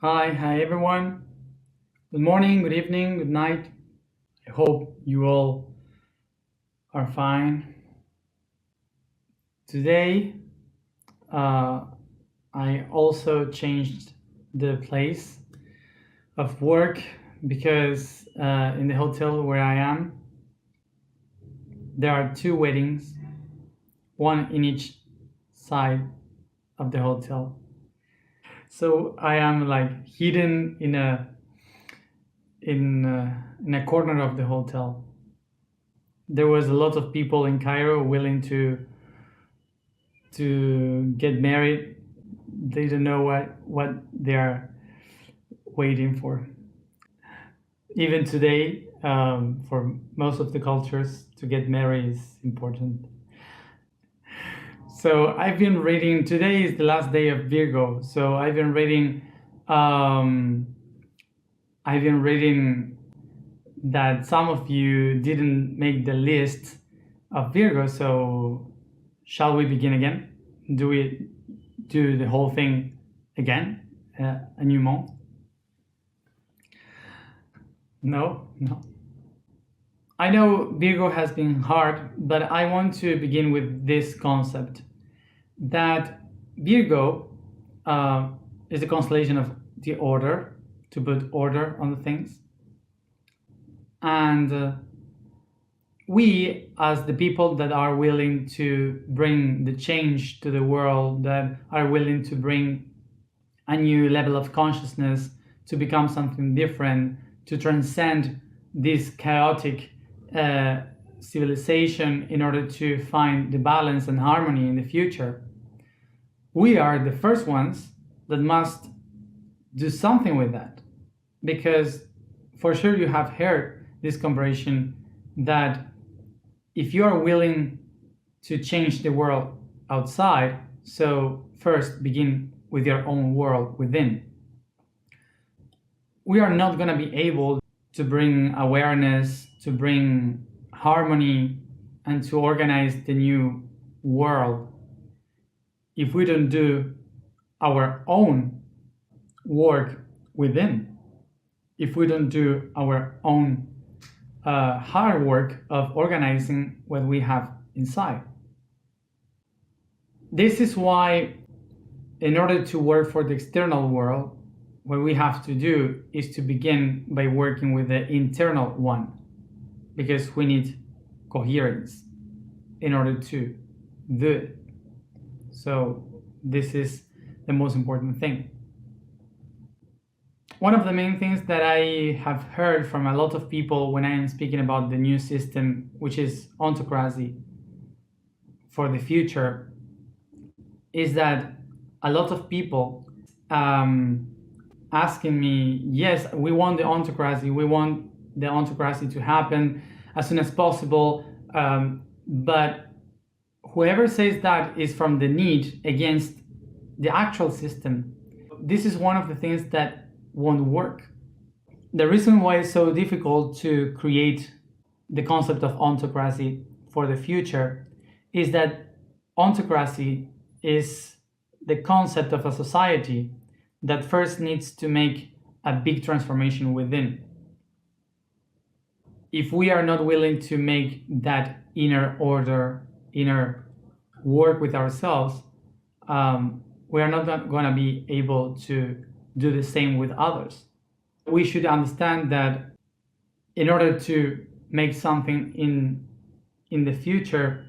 Hi everyone. Good morning, good evening, good night. I hope you all are fine. Today, uh, I also changed the place of work because in the hotel where I am, there are two weddings, one in each side of the hotel. So I am like hidden in a corner of the hotel. There was a lot of people in Cairo willing to get married. They don't know what they're waiting for. Even today, for most of the cultures, to get married is important. So I've been reading. Today is the last day of Virgo. So I've been reading. Um, I've been reading that some of you didn't make the list of Virgo. So shall we begin again? Do we do the whole thing again? A new month? No. I know Virgo has been hard, but I want to begin with this concept that Virgo is a constellation of the order, to put order on the things. And we, as the people that are willing to bring the change to the world, that are willing to bring a new level of consciousness, to become something different, to transcend this chaotic civilization in order to find the balance and harmony in the future, we are the first ones that must do something with that. Because for sure you have heard this comparison that if you are willing to change the world outside, so first begin with your own world within. We are not going to be able to bring awareness, to bring harmony, and to organize the new world if we don't do our own work within, if we don't do our own hard work of organizing what we have inside. This is why, in order to work for the external world, what we have to do is to begin by working with the internal one, because we need coherence in order to do it. So this is the most important thing. One of the main things that I have heard from a lot of people when I am speaking about the new system, which is ontocracy for the future, is that a lot of people asking me, yes, we want the ontocracy to happen as soon as possible, but whoever says that is from the need against the actual system. This is one of the things that won't work. The reason why it's so difficult to create the concept of ontocracy for the future is that ontocracy is the concept of a society that first needs to make a big transformation within. If we are not willing to make that inner order, inner work with ourselves, we are not going to be able to do the same with others. We should understand that in order to make something in the future,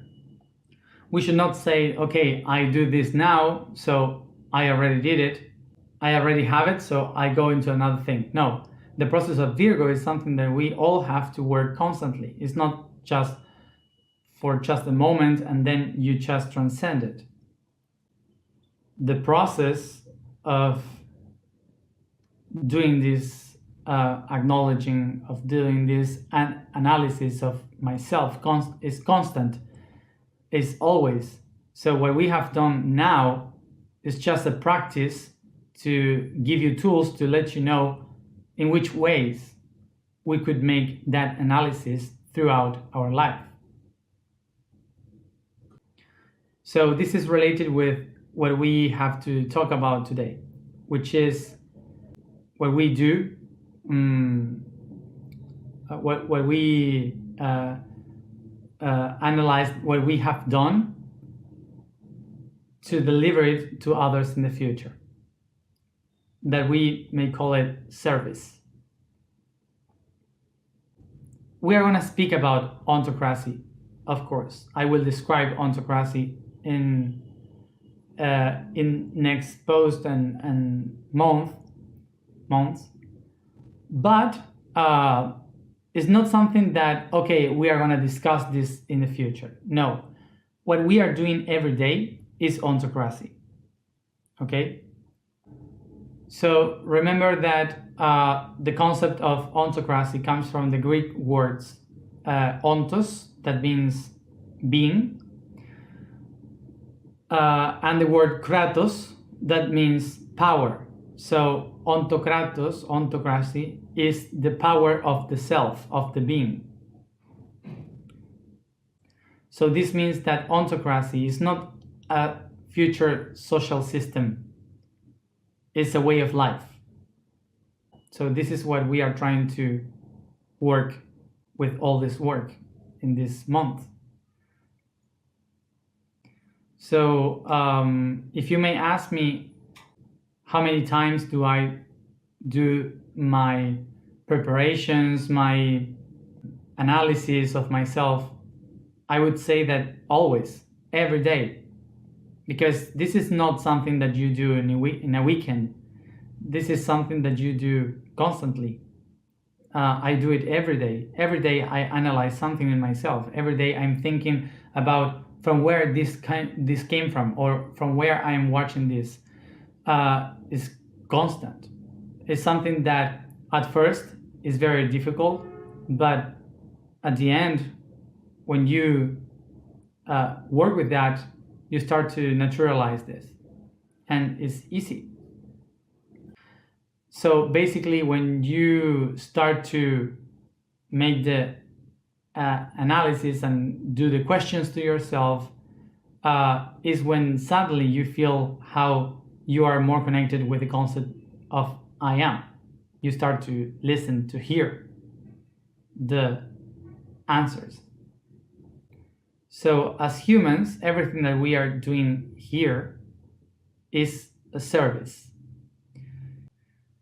we should not say, okay, I do this now, so I already did it, I already have it, so I go into another thing. No, the process of Virgo is something that we all have to work constantly. It's not just for just a moment and then you just transcend it. The process of doing this acknowledging, of doing this analysis of myself is constant, is always. So what we have done now is just a practice to give you tools to let you know in which ways we could make that analysis throughout our life. So this is related with what we have to talk about today, which is what we do, what we analyze, what we have done to deliver it to others in the future. That we may call it service. We are going to speak about ontocracy, of course. I will describe ontocracy in next post and months, but it's not something that, okay, we are going to discuss this in the future. No, what we are doing every day is ontocracy. Okay, so remember that the concept of ontocracy comes from the Greek words ontos, that means being, and the word kratos, that means power. So ontocracy is the power of the self, of the being. So this means that ontocracy is not a future social system, it's a way of life. So this is what we are trying to work with all this work in this month. So if you may ask me, how many times do I do my preparations, my analysis of myself, I would say that always, every day, because this is not something that you do in a weekend. This is something that you do constantly. I do it every day. Every day I analyze something in myself. Every day I'm thinking about from where this came from, or from where I am watching this. Is constant. It's something that at first is very difficult, but at the end, when you work with that, you start to naturalize this, and it's easy. So basically, when you start to make the analysis and do the questions to yourself, is when suddenly you feel how you are more connected with the concept of I am. You start to listen, to hear the answers. So as humans, everything that we are doing here is a service.